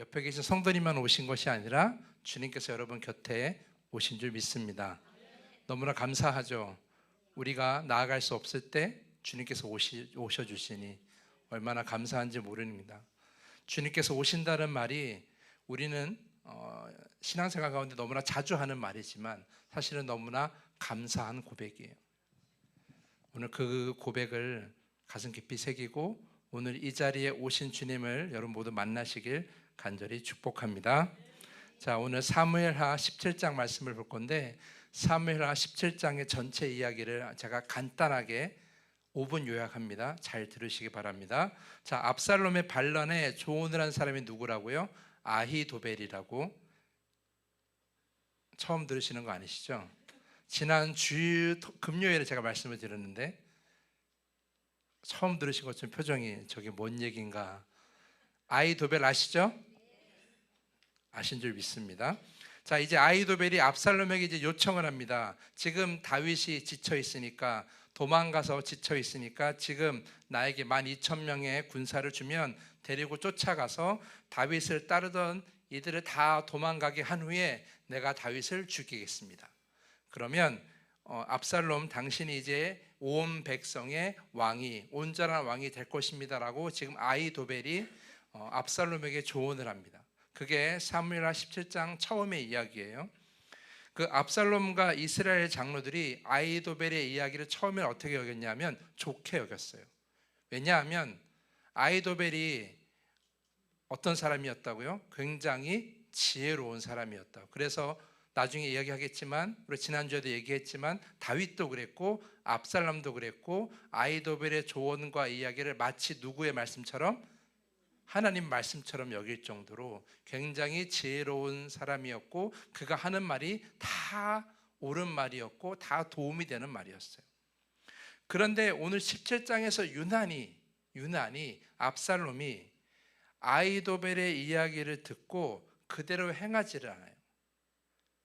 옆에 계신 성도님만 오신 것이 아니라 주님께서 여러분 곁에 오신 줄 믿습니다. 너무나 감사하죠. 우리가 나아갈 수 없을 때 주님께서 오셔주시니 얼마나 감사한지 모릅니다. 주님께서 오신다는 말이 우리는 신앙생활 가운데 너무나 자주 하는 말이지만 사실은 너무나 감사한 고백이에요. 오늘 그 고백을 가슴 깊이 새기고 오늘 이 자리에 오신 주님을 여러분 모두 만나시길 간절히 축복합니다. 자, 오늘 사무엘하 17장 말씀을 볼 건데 사무엘하 17장의 전체 이야기를 제가 간단하게 5분 요약합니다. 잘 들으시기 바랍니다. 자, 압살롬의 반란에 조언을 한 사람이 누구라고요? 아히도벨이라고. 처음 들으시는 거 아니시죠? 지난 금요일에 제가 말씀을 드렸는데 처음 들으신 것처럼 표정이 저게 뭔 얘기인가. 아히도벨 아시죠? 아신 줄 믿습니다. 자, 이제 아히도벨이 압살롬에게 이제 요청을 합니다. 지금 다윗이 지쳐 있으니까, 도망가서 지쳐 있으니까 지금 나에게 12,000명의 군사를 주면 데리고 쫓아가서 다윗을 따르던 이들을 다 도망가게 한 후에 내가 다윗을 죽이겠습니다. 그러면 압살롬 당신이 이제 온 백성의 왕이, 온전한 왕이 될 것입니다라고 지금 아히도벨이 압살롬에게 조언을 합니다. 그게 사무엘하 17장 처음의 이야기예요. 그 압살롬과 이스라엘 장로들이 아히도벨의 이야기를 처음에 어떻게 여겼냐면 좋게 여겼어요. 왜냐하면 아히도벨이 어떤 사람이었다고요? 굉장히 지혜로운 사람이었다고. 그래서 나중에 이야기하겠지만, 우리 지난주에도 얘기했지만 다윗도 그랬고 압살롬도 그랬고 아히도벨의 조언과 이야기를 마치 누구의 말씀처럼? 하나님 말씀처럼 여길 정도로 굉장히 지혜로운 사람이었고 그가 하는 말이 다 옳은 말이었고 다 도움이 되는 말이었어요. 그런데 오늘 17장에서 유난히 압살롬이 아히도벨의 이야기를 듣고 그대로 행하지를 않아요.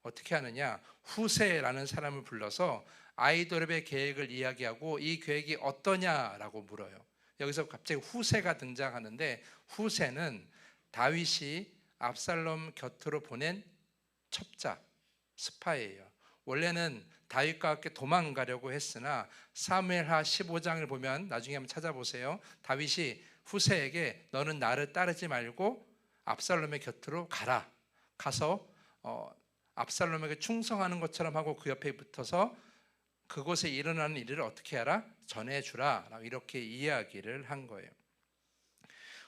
어떻게 하느냐? 후세라는 사람을 불러서 아히도벨의 계획을 이야기하고 이 계획이 어떠냐라고 물어요. 여기서 갑자기 후세가 등장하는데 후세는 다윗이 압살롬 곁으로 보낸 첩자, 스파이예요. 원래는 다윗과 함께 도망가려고 했으나 사무엘하 15장을 보면 나중에 한번 찾아보세요. 다윗이 후세에게 너는 나를 따르지 말고 압살롬의 곁으로 가라. 가서 압살롬에게 충성하는 것처럼 하고 그 옆에 붙어서 그곳에 일어나는 일을 어떻게 하라? 전해주라. 이렇게 이야기를 한 거예요.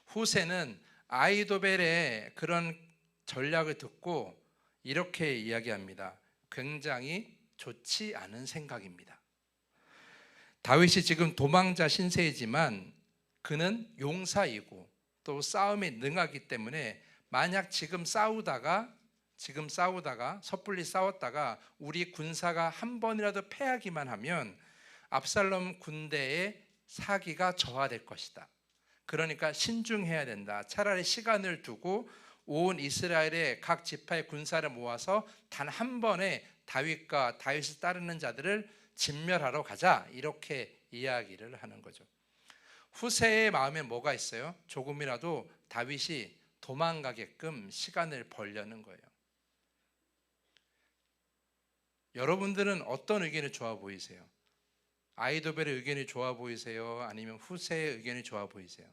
후세는 아히도벨의 그런 전략을 듣고 이렇게 이야기합니다. 굉장히 좋지 않은 생각입니다. 다윗이 지금 도망자 신세이지만 그는 용사이고 또 싸움에 능하기 때문에 만약 지금 싸우다가 섣불리 싸웠다가 우리 군사가 한 번이라도 패하기만 하면 압살롬 군대의 사기가 저하될 것이다. 그러니까 신중해야 된다. 차라리 시간을 두고 온 이스라엘의 각 지파의 군사를 모아서 단 한 번에 다윗과 다윗을 따르는 자들을 진멸하러 가자. 이렇게 이야기를 하는 거죠. 후세의 마음에 뭐가 있어요? 조금이라도 다윗이 도망가게끔 시간을 벌려는 거예요. 여러분들은 어떤 의견이 좋아 보이세요? 아히도벨의 의견이 좋아 보이세요? 아니면 후세의 의견이 좋아 보이세요?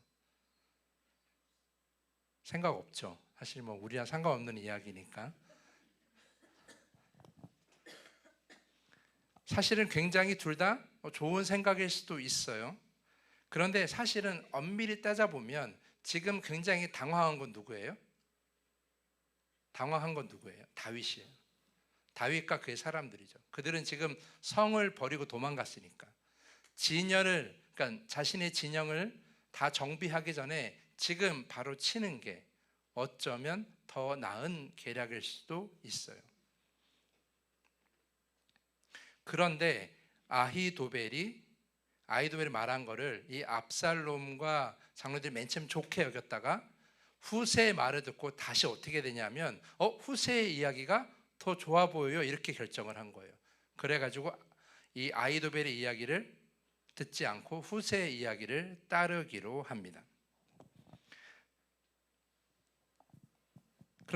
생각 없죠. 사실 뭐 우리랑 상관없는 이야기니까. 사실은 굉장히 둘 다 좋은 생각일 수도 있어요. 그런데 사실은 엄밀히 따져보면 지금 굉장히 당황한 건 누구예요? 당황한 건 누구예요? 다윗이에요. 다윗과 그의 사람들이죠. 그들은 지금 성을 버리고 도망갔으니까 그러니까 자신의 진영을 다 정비하기 전에 지금 바로 치는 게 어쩌면 더 나은 계략일 수도 있어요. 그런데 아히도벨이 말한 거를 이 압살롬과 장로들이 맨 처음 좋게 여겼다가 후세의 말을 듣고 다시 어떻게 되냐면 후세의 이야기가 더 좋아 보여요. 이렇게 결정을 한 거예요. 그래가지고 이 아히도벨의 이야기를 듣지 않고 후세의 이야기를 따르기로 합니다.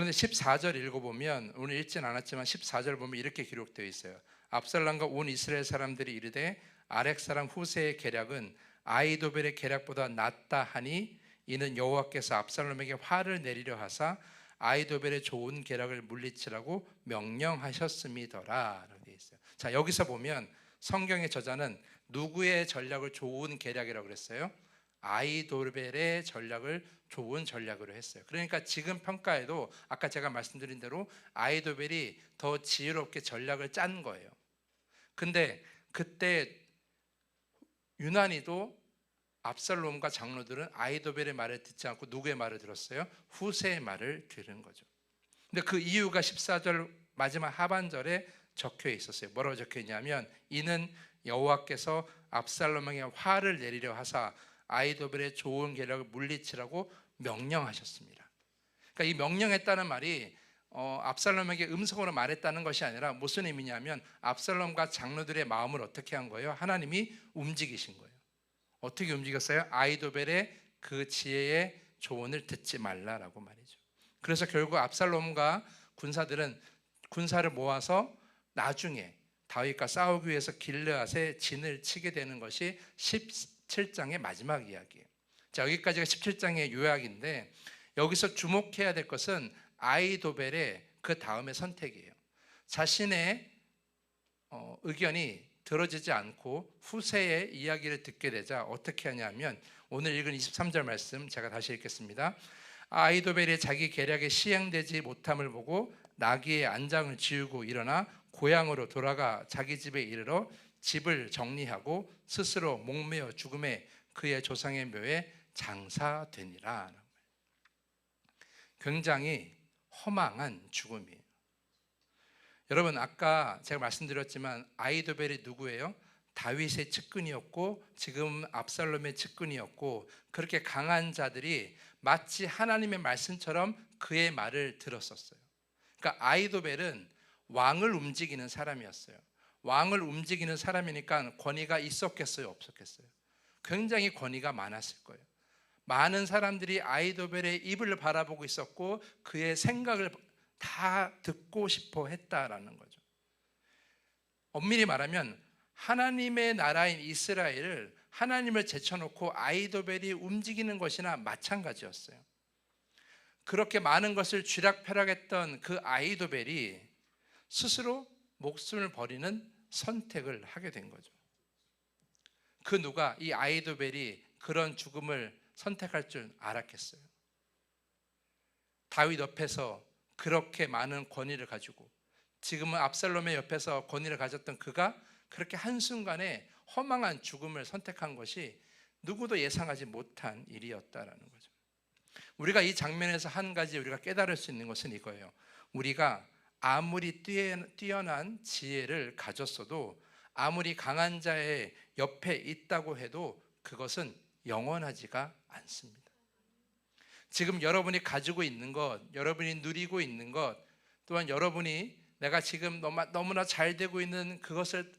그런데 14절 읽어보면, 오늘 읽진 않았지만 14절 보면 이렇게 기록되어 있어요. 압살롬과 온 이스라엘 사람들이 이르되 아렉 사람 후세의 계략은 아히도벨의 계략보다 낫다 하니 이는 여호와께서 압살롬에게 화를 내리려 하사 아히도벨의 좋은 계략을 물리치라고 명령하셨음이더라 라고 되어 있어요. 자, 여기서 보면 성경의 저자는 누구의 전략을 좋은 계략이라고 그랬어요? 아히도벨의 전략을 좋은 전략으로 했어요. 그러니까 지금 평가에도 아까 제가 말씀드린 대로 아히도벨이 더 지혜롭게 전략을 짠 거예요. 근데 그때 유난히도 압살롬과 장로들은 아히도벨의 말을 듣지 않고 누구의 말을 들었어요? 후세의 말을 들은 거죠. 근데 그 이유가 14절 마지막 하반절에 적혀 있었어요. 뭐라고 적혀 있냐면 이는 여호와께서 압살롬에게 화를 내리려 하사 아히도벨의 좋은 계략을 물리치라고 명령하셨습니다. 그러니까 이 명령했다는 말이 압살롬에게 음성으로 말했다는 것이 아니라 무슨 의미냐면 압살롬과 장로들의 마음을 어떻게 한 거예요? 하나님이 움직이신 거예요. 어떻게 움직였어요? 아히도벨의 그 지혜의 조언을 듣지 말라라고 말이죠. 그래서 결국 압살롬과 군사들은 군사를 모아서 나중에 다윗과 싸우기 위해서 길르앗에 진을 치게 되는 것이 17장의 마지막 이야기예요. 자, 여기까지가 17장의 요약인데 여기서 주목해야 될 것은 아히도벨의 그 다음의 선택이에요. 자신의 의견이 들어지지 않고 후세의 이야기를 듣게 되자 어떻게 하냐면 오늘 읽은 23절 말씀 제가 다시 읽겠습니다. 아히도벨이 자기 계략에 시행되지 못함을 보고 나귀의 안장을 지우고 일어나 고향으로 돌아가 자기 집에 이르러 집을 정리하고 스스로 목매어 죽음에 그의 조상의 묘에 장사되니라. 굉장히 허망한 죽음이에요. 여러분, 아까 제가 말씀드렸지만 아히도벨이 누구예요? 다윗의 측근이었고 지금 압살롬의 측근이었고 그렇게 강한 자들이 마치 하나님의 말씀처럼 그의 말을 들었었어요. 그러니까 아히도벨은 왕을 움직이는 사람이었어요. 왕을 움직이는 사람이니까 권위가 있었겠어요? 없었겠어요? 굉장히 권위가 많았을 거예요. 많은 사람들이 아히도벨의 입을 바라보고 있었고 그의 생각을 다 듣고 싶어 했다라는 거죠. 엄밀히 말하면 하나님의 나라인 이스라엘을 하나님을 제쳐놓고 아히도벨이 움직이는 것이나 마찬가지였어요. 그렇게 많은 것을 쥐락펴락했던 그 아히도벨이 스스로 목숨을 버리는 선택을 하게 된 거죠. 그 누가 이 아히도벨이 그런 죽음을 선택할 줄 알았겠어요? 다윗 옆에서 그렇게 많은 권위를 가지고 지금은 압살롬의 옆에서 권위를 가졌던 그가 그렇게 한순간에 허망한 죽음을 선택한 것이 누구도 예상하지 못한 일이었다라는 거죠. 우리가 이 장면에서 한 가지 우리가 깨달을 수 있는 것은 이거예요. 우리가 아무리 뛰어난 지혜를 가졌어도 아무리 강한 자의 옆에 있다고 해도 그것은 영원하지가 않습니다. 지금 여러분이 가지고 있는 것, 여러분이 누리고 있는 것, 또한 여러분이 내가 지금 너무나 잘 되고 있는 그것을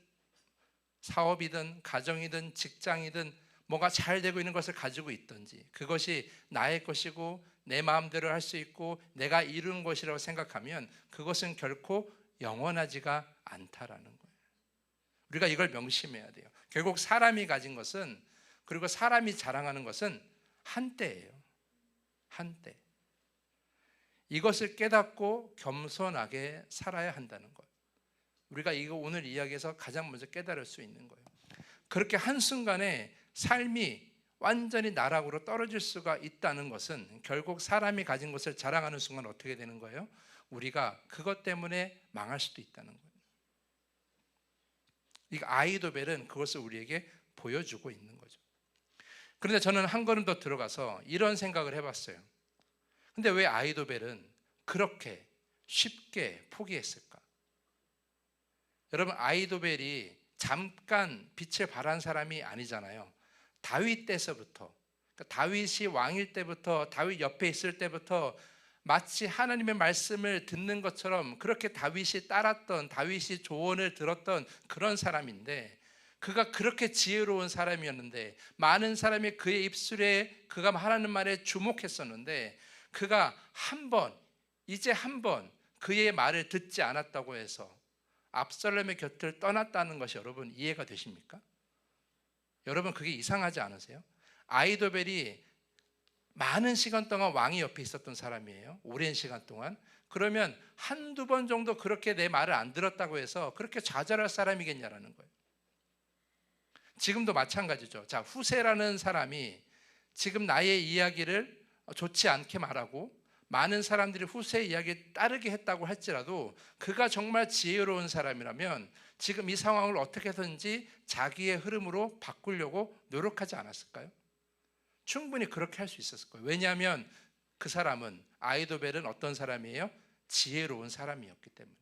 사업이든 가정이든 직장이든 뭐가 잘 되고 있는 것을 가지고 있든지 그것이 나의 것이고 내 마음대로 할 수 있고 내가 이룬 것이라고 생각하면 그것은 결코 영원하지가 않다라는 거예요. 우리가 이걸 명심해야 돼요. 결국 사람이 가진 것은 그리고 사람이 자랑하는 것은 한때예요. 한때. 이것을 깨닫고 겸손하게 살아야 한다는 것. 우리가 이거 오늘 이야기에서 가장 먼저 깨달을 수 있는 거예요. 그렇게 한순간에 삶이 완전히 나락으로 떨어질 수가 있다는 것은 결국 사람이 가진 것을 자랑하는 순간 어떻게 되는 거예요? 우리가 그것 때문에 망할 수도 있다는 거예요. 이 아히도벨은 그것을 우리에게 보여주고 있는 거죠. 그런데 저는 한 걸음 더 들어가서 이런 생각을 해봤어요. 근데 왜 아히도벨은 그렇게 쉽게 포기했을까? 여러분, 아히도벨이 잠깐 빛을 발한 사람이 아니잖아요. 다윗 때서부터, 그러니까 다윗이 왕일 때부터, 다윗 옆에 있을 때부터 마치 하나님의 말씀을 듣는 것처럼 그렇게 다윗이 따랐던, 다윗이 조언을 들었던 그런 사람인데, 그가 그렇게 지혜로운 사람이었는데 많은 사람이 그의 입술에 그가 하라는 말에 주목했었는데 그가 한 번 이제 한번 그의 말을 듣지 않았다고 해서 압살롬의 곁을 떠났다는 것이 여러분 이해가 되십니까? 여러분 그게 이상하지 않으세요? 아히도벨이 많은 시간 동안 왕이 옆에 있었던 사람이에요. 오랜 시간 동안. 그러면 한두 번 정도 그렇게 내 말을 안 들었다고 해서 그렇게 좌절할 사람이겠냐라는 거예요. 지금도 마찬가지죠. 자, 후세라는 사람이 지금 나의 이야기를 좋지 않게 말하고 많은 사람들이 후세의 이야기에 따르게 했다고 할지라도 그가 정말 지혜로운 사람이라면 지금 이 상황을 어떻게든지 자기의 흐름으로 바꾸려고 노력하지 않았을까요? 충분히 그렇게 할 수 있었을 거예요. 왜냐하면 그 사람은, 아히도벨은 어떤 사람이에요? 지혜로운 사람이었기 때문에.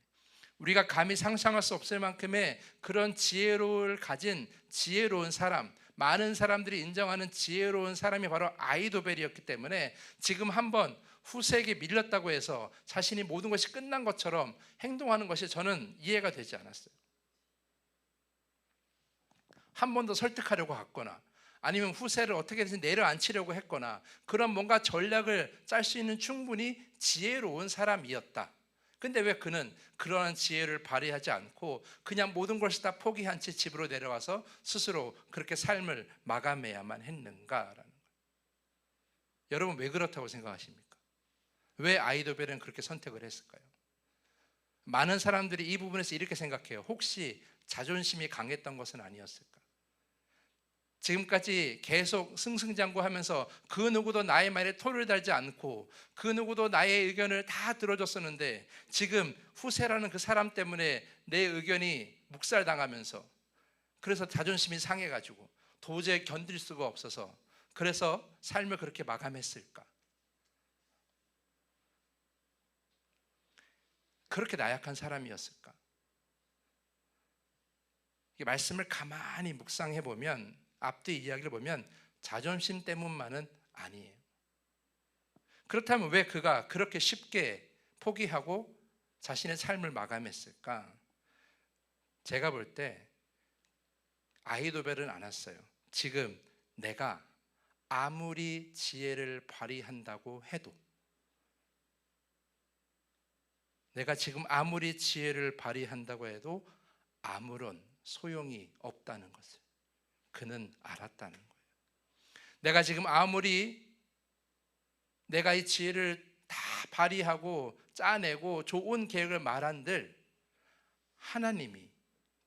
우리가 감히 상상할 수 없을 만큼의 그런 지혜를 가진 지혜로운 사람, 많은 사람들이 인정하는 지혜로운 사람이 바로 아히도벨이었기 때문에 지금 한번 후세에게 밀렸다고 해서 자신이 모든 것이 끝난 것처럼 행동하는 것이 저는 이해가 되지 않았어요. 한 번 더 설득하려고 했거나 아니면 후세를 어떻게든 내려앉히려고 했거나 그런 뭔가 전략을 짤 수 있는 충분히 지혜로운 사람이었다. 근데 왜 그는 그러한 지혜를 발휘하지 않고 그냥 모든 것을 다 포기한 채 집으로 내려와서 스스로 그렇게 삶을 마감해야만 했는가라는 거예요. 여러분 왜 그렇다고 생각하십니까? 왜 아히도벨은 그렇게 선택을 했을까요? 많은 사람들이 이 부분에서 이렇게 생각해요. 혹시 자존심이 강했던 것은 아니었을까? 지금까지 계속 승승장구하면서 그 누구도 나의 말에 토를 달지 않고 그 누구도 나의 의견을 다 들어줬었는데 지금 후세라는 그 사람 때문에 내 의견이 묵살당하면서 그래서 자존심이 상해가지고 도저히 견딜 수가 없어서 그래서 삶을 그렇게 마감했을까? 그렇게 나약한 사람이었을까? 이 말씀을 가만히 묵상해 보면 앞뒤 이야기를 보면 자존심 때문만은 아니에요. 그렇다면 왜 그가 그렇게 쉽게 포기하고 자신의 삶을 마감했을까? 제가 볼 때 아히도벨은 알았어요. 지금 내가 아무리 지혜를 발휘한다고 해도 내가 지금 아무리 지혜를 발휘한다고 해도 아무런 소용이 없다는 것을 그는 알았다는 거예요. 내가 지금 아무리 내가 이 지혜를 다 발휘하고 짜내고 좋은 계획을 말한들 하나님이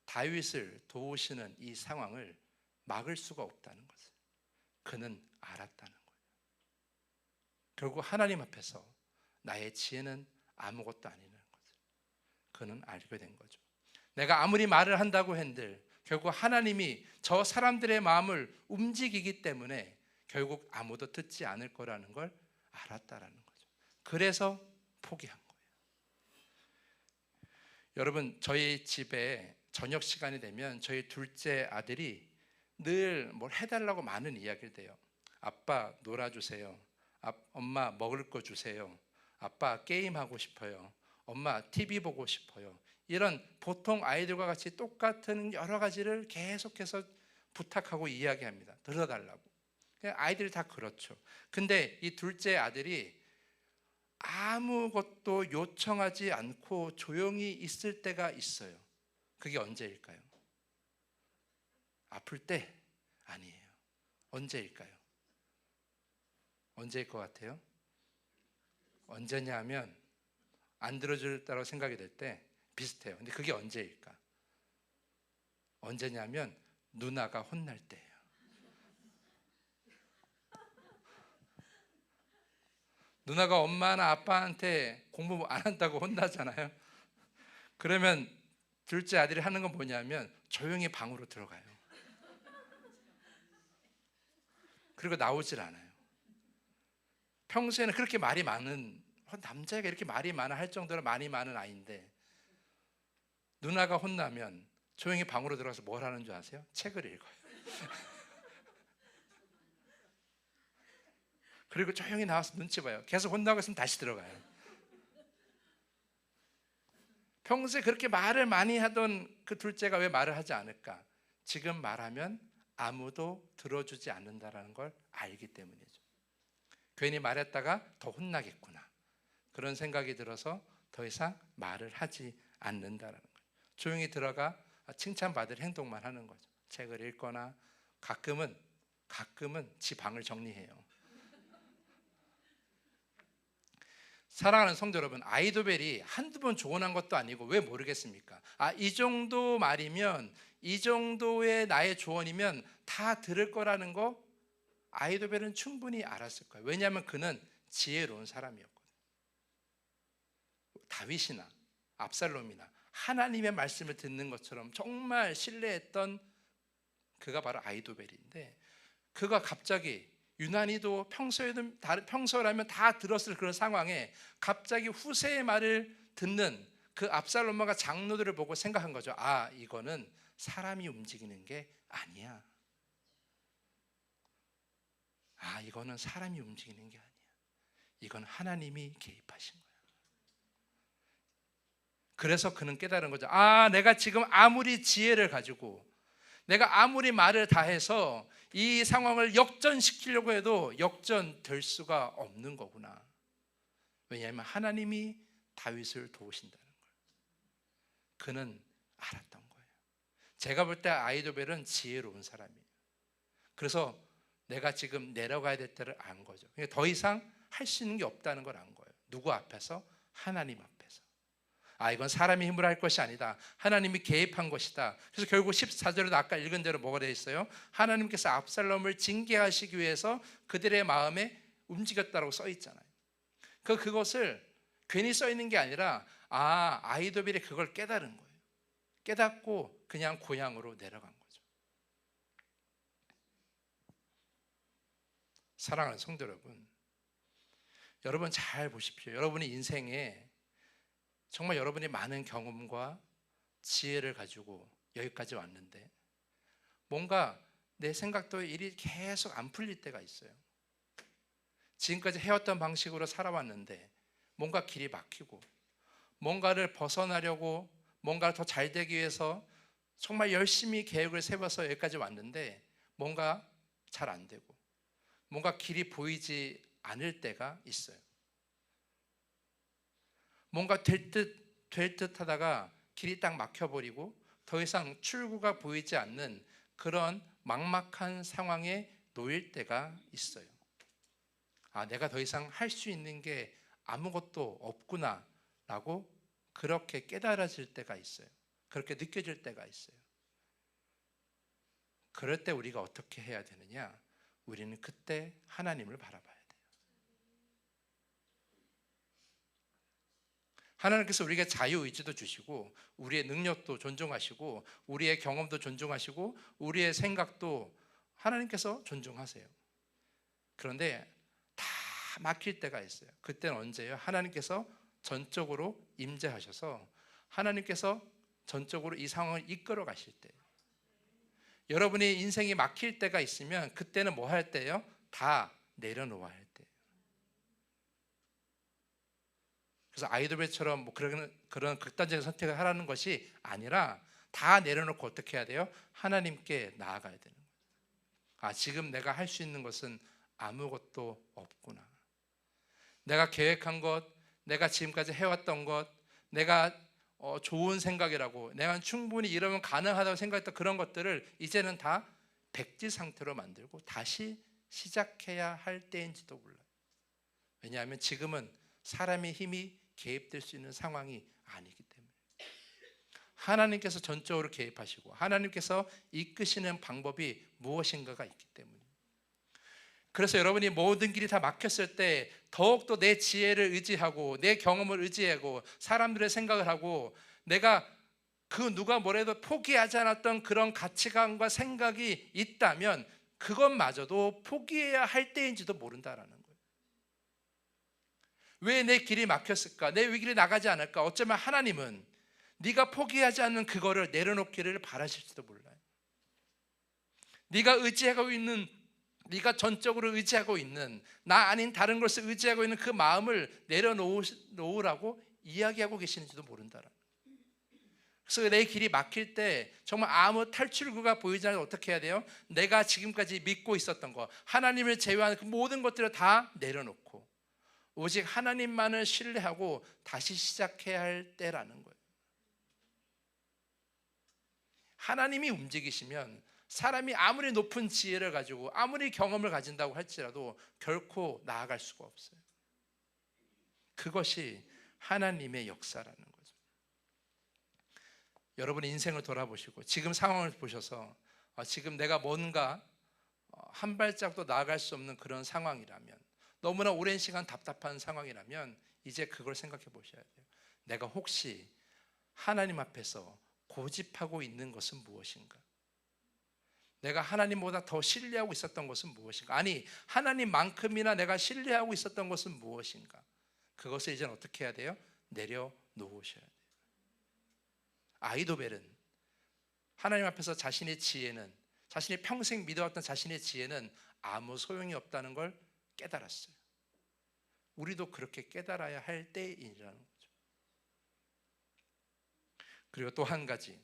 다윗을 도우시는 이 상황을 막을 수가 없다는 것을 그는 알았다는 거예요. 결국 하나님 앞에서 나의 지혜는 아무것도 아니라는 것을 그는 알게 된 거죠. 내가 아무리 말을 한다고 한들 결국 하나님이 저 사람들의 마음을 움직이기 때문에 결국 아무도 듣지 않을 거라는 걸 알았다라는 거죠. 그래서 포기한 거예요. 여러분 저희 집에 저녁 시간이 되면 저희 둘째 아들이 늘 뭘 해달라고 많은 이야기를 해요. 아빠 놀아주세요. 엄마 먹을 거 주세요. 아빠 게임하고 싶어요. 엄마 TV 보고 싶어요. 이런 보통 아이들과 같이 똑같은 여러 가지를 계속해서 부탁하고 이야기합니다. 들어달라고. 아이들이 다 그렇죠. 근데 이 둘째 아들이 아무것도 요청하지 않고 조용히 있을 때가 있어요. 그게 언제일까요? 아플 때? 아니에요. 언제일까요? 언제일 것 같아요? 언제냐 하면 안 들어줄 생각이 될 때 비슷해요. 근데 그게 언제일까? 언제냐면 누나가 혼날 때예요. 누나가 엄마나 아빠한테 공부 안 한다고 혼나잖아요. 그러면 둘째 아들이 하는 건 뭐냐면 조용히 방으로 들어가요. 그리고 나오질 않아요. 평소에는 그렇게 말이 많은, 남자애가 이렇게 말이 많아 할 정도로 말이 많은 아이인데 누나가 혼나면 조용히 방으로 들어가서 뭘 하는 줄 아세요? 책을 읽어요. 그리고 조용히 나와서 눈치 봐요. 계속 혼나고 있으면 다시 들어가요. 평소에 그렇게 말을 많이 하던 그 둘째가 왜 말을 하지 않을까? 지금 말하면 아무도 들어주지 않는다는 걸 알기 때문이죠. 괜히 말했다가 더 혼나겠구나. 그런 생각이 들어서 더 이상 말을 하지 않는다라는 거예요. 조용히 들어가 칭찬받을 행동만 하는 거죠. 책을 읽거나 가끔은 지 방을 정리해요. 사랑하는 성도 여러분, 아이도벨이 한두 번 조언한 것도 아니고 왜 모르겠습니까? 이 정도 말이면, 이 정도의 나의 조언이면 다 들을 거라는 거 아이도벨은 충분히 알았을 거예요. 왜냐하면 그는 지혜로운 사람이었거든요. 다윗이나 압살롬이나 하나님의 말씀을 듣는 것처럼 정말 신뢰했던 그가 바로 아이도벨인데, 그가 갑자기 유난히도 평소라면 다 들었을 그런 상황에 갑자기 후세의 말을 듣는 그 압살롬과 장로들을 보고 생각한 거죠. 이거는 사람이 움직이는 게 아니야. 이거는 사람이 움직이는 게 아니야. 이건 하나님이 개입하신 거야. 그래서 그는 깨달은 거죠. 내가 지금 아무리 지혜를 가지고, 내가 아무리 말을 다해서 이 상황을 역전시키려고 해도 역전될 수가 없는 거구나. 왜냐하면 하나님이 다윗을 도우신다는 걸 그는 알았던 거예요. 제가 볼 때 아이도벨은 지혜로운 사람이에요. 그래서 내가 지금 내려가야 될 때를 안 거죠. 그러니까 더 이상 할 수 있는 게 없다는 걸 안 거예요. 누구 앞에서? 하나님 앞에서. 이건 사람의 힘으로 할 것이 아니다. 하나님이 개입한 것이다. 그래서 결국 14절에도 아까 읽은 대로 뭐가 되어 있어요? 하나님께서 압살롬을 징계하시기 위해서 그들의 마음에 움직였다고 써 있잖아요. 그것을 괜히 써 있는 게 아니라 아이도벨이 그걸 깨달은 거예요. 깨닫고 그냥 고향으로 내려간 거죠. 사랑하는 성도 여러분, 여러분 잘 보십시오. 여러분의 인생에 정말 여러분이 많은 경험과 지혜를 가지고 여기까지 왔는데 뭔가 내 생각도 일이 계속 안 풀릴 때가 있어요. 지금까지 해왔던 방식으로 살아왔는데 뭔가 길이 막히고, 뭔가를 벗어나려고, 뭔가 더 잘 되기 위해서 정말 열심히 계획을 세워서 여기까지 왔는데 뭔가 잘 안 되고, 뭔가 길이 보이지 않을 때가 있어요. 뭔가 될 듯 하다가 길이 딱 막혀버리고 더 이상 출구가 보이지 않는 그런 막막한 상황에 놓일 때가 있어요. 내가 더 이상 할 수 있는 게 아무것도 없구나 라고 그렇게 깨달아질 때가 있어요. 그렇게 느껴질 때가 있어요. 그럴 때 우리가 어떻게 해야 되느냐? 우리는 그때 하나님을 바라봐야 돼요. 하나님께서 우리에게 자유의지도 주시고, 우리의 능력도 존중하시고, 우리의 경험도 존중하시고, 우리의 생각도 하나님께서 존중하세요. 그런데 다 막힐 때가 있어요. 그때는 언제예요? 하나님께서 전적으로 임재하셔서 하나님께서 전적으로 이 상황을 이끌어 가실 때예요. 여러분의 인생이 막힐 때가 있으면 그때는 뭐 할 때예요? 다 내려놓아야 할 때예요. 그래서 아이도벨처럼 뭐 그런 극단적인 선택을 하라는 것이 아니라 다 내려놓고 어떻게 해야 돼요? 하나님께 나아가야 되는 거예요. 지금 내가 할 수 있는 것은 아무것도 없구나. 내가 계획한 것, 내가 지금까지 해왔던 것, 내가 좋은 생각이라고, 내가 충분히 이러면 가능하다고 생각했던 그런 것들을 이제는 다 백지 상태로 만들고 다시 시작해야 할 때인지도 몰라요. 왜냐하면 지금은 사람의 힘이 개입될 수 있는 상황이 아니기 때문에 하나님께서 전적으로 개입하시고 하나님께서 이끄시는 방법이 무엇인가가 있기 때문에, 그래서 여러분이 모든 길이 다 막혔을 때 더욱더 내 지혜를 의지하고 내 경험을 의지하고 사람들의 생각을 하고 내가 그 누가 뭐래도 포기하지 않았던 그런 가치관과 생각이 있다면 그것마저도 포기해야 할 때인지도 모른다라는 거예요. 왜 내 길이 막혔을까? 내 위기를 나가지 않을까? 어쩌면 하나님은 네가 포기하지 않는 그거를 내려놓기를 바라실지도 몰라요. 네가 의지하고 있는, 네가 전적으로 의지하고 있는, 나 아닌 다른 것을 의지하고 있는 그 마음을 내려놓으라고 이야기하고 계시는지도 모른다라. 그래서 내 길이 막힐 때 정말 아무 탈출구가 보이지 않으면 어떻게 해야 돼요? 내가 지금까지 믿고 있었던 것, 하나님을 제외하는 그 모든 것들을 다 내려놓고 오직 하나님만을 신뢰하고 다시 시작해야 할 때라는 거예요. 하나님이 움직이시면 사람이 아무리 높은 지혜를 가지고 아무리 경험을 가진다고 할지라도 결코 나아갈 수가 없어요. 그것이 하나님의 역사라는 거죠. 여러분의 인생을 돌아보시고 지금 상황을 보셔서 지금 내가 뭔가 한 발짝도 나아갈 수 없는 그런 상황이라면, 너무나 오랜 시간 답답한 상황이라면 이제 그걸 생각해 보셔야 돼요. 내가 혹시 하나님 앞에서 고집하고 있는 것은 무엇인가? 내가 하나님보다 더 신뢰하고 있었던 것은 무엇인가? 아니, 하나님만큼이나 내가 신뢰하고 있었던 것은 무엇인가? 그것을 이제는 어떻게 해야 돼요? 내려놓으셔야 돼요. 아이도벨은 하나님 앞에서 자신의 지혜는, 자신이 평생 믿어왔던 자신의 지혜는 아무 소용이 없다는 걸 깨달았어요. 우리도 그렇게 깨달아야 할 때이라는 거죠. 그리고 또 한 가지,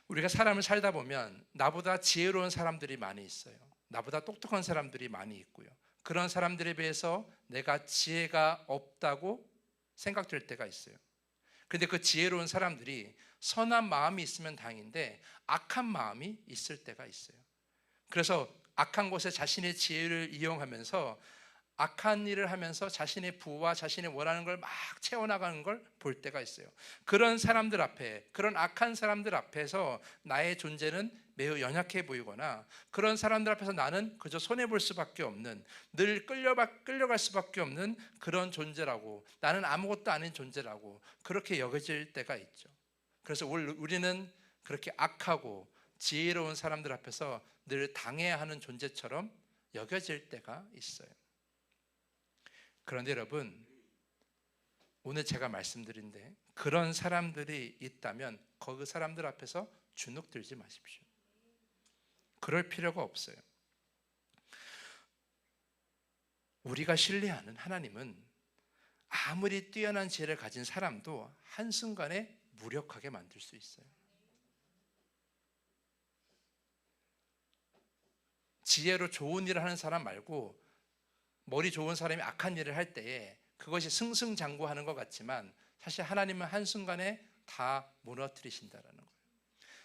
우리가 사람을 살다 보면 나보다 지혜로운 사람들이 많이 있어요. 나보다 똑똑한 사람들이 많이 있고요. 그런 사람들에 비해서 내가 지혜가 없다고 생각될 때가 있어요. 그런데 그 지혜로운 사람들이 선한 마음이 있으면 다행인데 악한 마음이 있을 때가 있어요. 그래서 악한 곳에 자신의 지혜를 이용하면서 악한 일을 하면서 자신의 부와 자신이 원하는 걸 막 채워나가는 걸 볼 때가 있어요. 그런 사람들 앞에, 그런 악한 사람들 앞에서 나의 존재는 매우 연약해 보이거나, 그런 사람들 앞에서 나는 그저 손해볼 수밖에 없는, 늘 끌려갈 수밖에 없는 그런 존재라고, 나는 아무것도 아닌 존재라고 그렇게 여겨질 때가 있죠. 그래서 우리는 그렇게 악하고 지혜로운 사람들 앞에서 늘 당해야 하는 존재처럼 여겨질 때가 있어요. 그런데 여러분, 오늘 제가 말씀드린데 그런 사람들이 있다면 그 사람들 앞에서 주눅들지 마십시오. 그럴 필요가 없어요. 우리가 신뢰하는 하나님은 아무리 뛰어난 지혜를 가진 사람도 한순간에 무력하게 만들 수 있어요. 지혜로 좋은 일을 하는 사람 말고 머리 좋은 사람이 악한 일을 할 때에 그것이 승승장구하는 것 같지만 사실 하나님은 한순간에 다 무너뜨리신다라는 거예요.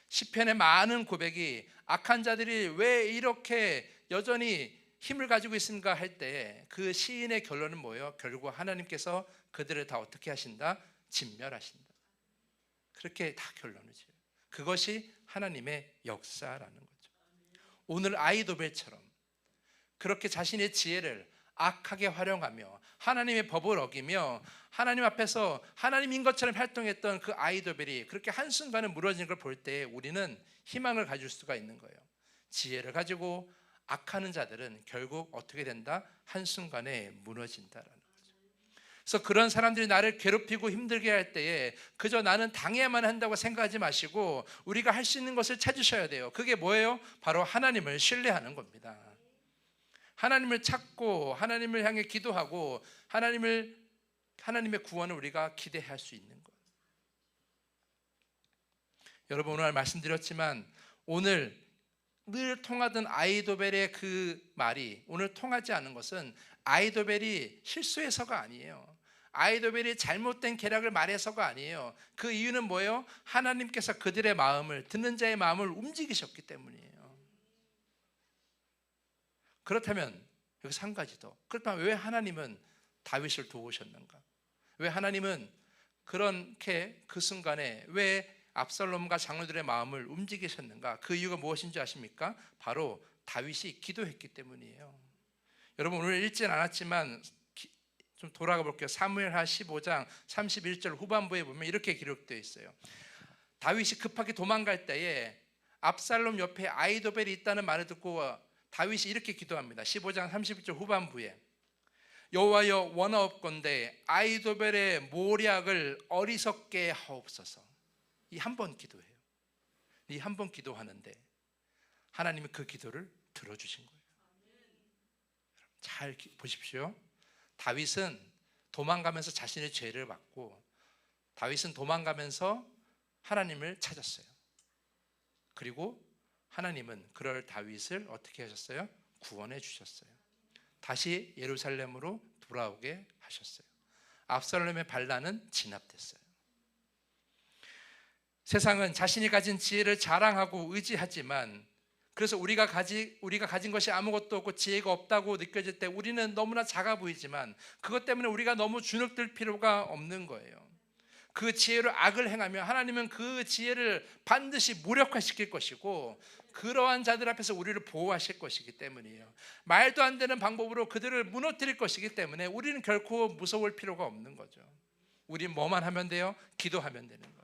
시편의 많은 고백이 악한 자들이 왜 이렇게 여전히 힘을 가지고 있습니까 할 때에 그 시인의 결론은 뭐예요? 결국 하나님께서 그들을 다 어떻게 하신다? 진멸하신다. 그렇게 다 결론을 지어요. 그것이 하나님의 역사라는 거죠. 오늘 아이도벨처럼 그렇게 자신의 지혜를 악하게 활용하며 하나님의 법을 어기며 하나님 앞에서 하나님인 것처럼 활동했던 그 아이도벨이 그렇게 한순간에 무너지는 걸 볼 때 우리는 희망을 가질 수가 있는 거예요. 지혜를 가지고 악하는 자들은 결국 어떻게 된다? 한순간에 무너진다라는 거죠. 그래서 그런 사람들이 나를 괴롭히고 힘들게 할 때에 그저 나는 당해야만 한다고 생각하지 마시고 우리가 할 수 있는 것을 찾으셔야 돼요. 그게 뭐예요? 바로 하나님을 신뢰하는 겁니다. 하나님을 찾고 하나님을 향해 기도하고 하나님의 구원을 우리가 기대할 수 있는 것. 여러분, 오늘 말씀드렸지만 오늘 늘 통하던 아이도벨의 그 말이 오늘 통하지 않은 것은 아이도벨이 실수해서가 아니에요. 아이도벨이 잘못된 계략을 말해서가 아니에요. 그 이유는 뭐예요? 하나님께서 그들의 마음을, 듣는 자의 마음을 움직이셨기 때문이에요. 그렇다면 여기서 한 가지 더, 그렇다면 왜 하나님은 다윗을 도우셨는가? 왜 하나님은 그렇게 그 순간에 왜 압살롬과 장로들의 마음을 움직이셨는가? 그 이유가 무엇인지 아십니까? 바로 다윗이 기도했기 때문이에요. 여러분, 오늘 읽진 않았지만 좀 돌아가 볼게요. 사무엘하 15장 31절 후반부에 보면 이렇게 기록되어 있어요. 다윗이 급하게 도망갈 때에 압살롬 옆에 아이도벨이 있다는 말을 듣고 다윗이 이렇게 기도합니다. 15장 31절 후반부에 여호와여 원하옵건대 아이도벨의 모략을 어리석게 하옵소서. 이 한 번 기도해요. 이 한 번 기도하는데 하나님이 그 기도를 들어주신 거예요. 잘 보십시오. 다윗은 도망가면서 자신의 죄를 받고 다윗은 도망가면서 하나님을 찾았어요. 그리고 하나님은 그럴 다윗을 어떻게 하셨어요? 구원해 주셨어요. 다시 예루살렘으로 돌아오게 하셨어요. 압살롬의 반란은 진압됐어요. 세상은 자신이 가진 지혜를 자랑하고 의지하지만, 그래서 우리가 가진 것이 아무것도 없고 지혜가 없다고 느껴질 때 우리는 너무나 작아 보이지만, 그것 때문에 우리가 너무 주눅들 필요가 없는 거예요. 그 지혜로 악을 행하면 하나님은 그 지혜를 반드시 무력화시킬 것이고, 그러한 자들 앞에서 우리를 보호하실 것이기 때문이에요. 말도 안 되는 방법으로 그들을 무너뜨릴 것이기 때문에 우리는 결코 무서울 필요가 없는 거죠. 우린 뭐만 하면 돼요? 기도하면 되는 거예요.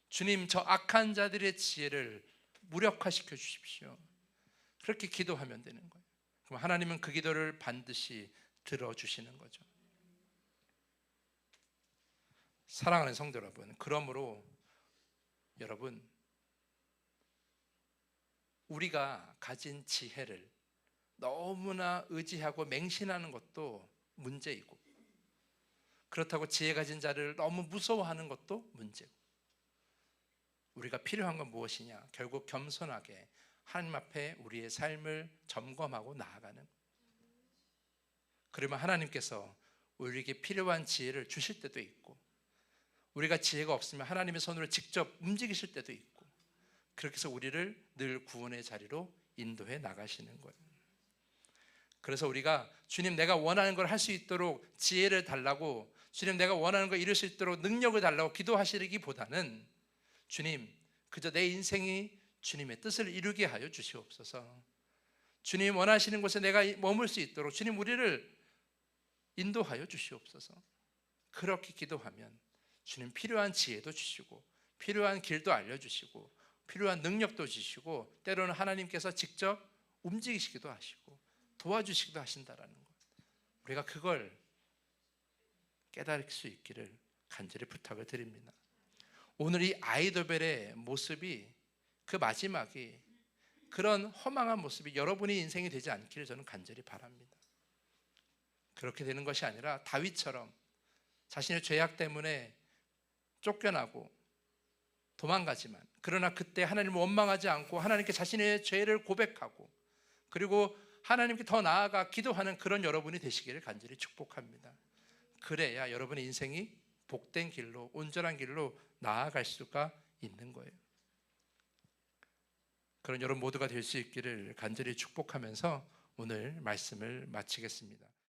주님, 저 악한 자들의 지혜를 무력화시켜 주십시오. 그렇게 기도하면 되는 거예요. 그럼 하나님은 그 기도를 반드시 들어주시는 거죠. 사랑하는 성도 여러분, 그러므로 여러분, 우리가 가진 지혜를 너무나 의지하고 맹신하는 것도 문제이고, 그렇다고 지혜 가진 자를 너무 무서워하는 것도 문제고, 우리가 필요한 건 무엇이냐? 결국 겸손하게 하나님 앞에 우리의 삶을 점검하고 나아가는. 그러면 하나님께서 우리에게 필요한 지혜를 주실 때도 있고, 우리가 지혜가 없으면 하나님의 손으로 직접 움직이실 때도 있고, 그렇게 해서 우리를 늘 구원의 자리로 인도해 나가시는 거예요. 그래서 우리가 주님, 내가 원하는 걸 할 수 있도록 지혜를 달라고, 주님, 내가 원하는 걸 이룰 수 있도록 능력을 달라고 기도하시기보다는, 주님, 그저 내 인생이 주님의 뜻을 이루게 하여 주시옵소서. 주님 원하시는 곳에 내가 머물 수 있도록 주님 우리를 인도하여 주시옵소서. 그렇게 기도하면 주님 필요한 지혜도 주시고, 필요한 길도 알려주시고, 필요한 능력도 주시고, 때로는 하나님께서 직접 움직이시기도 하시고 도와주시기도 하신다라는 것, 우리가 그걸 깨달을 수 있기를 간절히 부탁을 드립니다. 오늘 이 아이도벨의 모습이, 그 마지막이 그런 허망한 모습이 여러분의 인생이 되지 않기를 저는 간절히 바랍니다. 그렇게 되는 것이 아니라 다윗처럼 자신의 죄악 때문에 쫓겨나고 도망가지만, 그러나 그때 하나님을 원망하지 않고 하나님께 자신의 죄를 고백하고, 그리고 하나님께 더 나아가 기도하는 그런 여러분이 되시기를 간절히 축복합니다. 그래야 여러분의 인생이 복된 길로, 온전한 길로 나아갈 수가 있는 거예요. 그런 여러분 모두가 될 수 있기를 간절히 축복하면서 오늘 말씀을 마치겠습니다.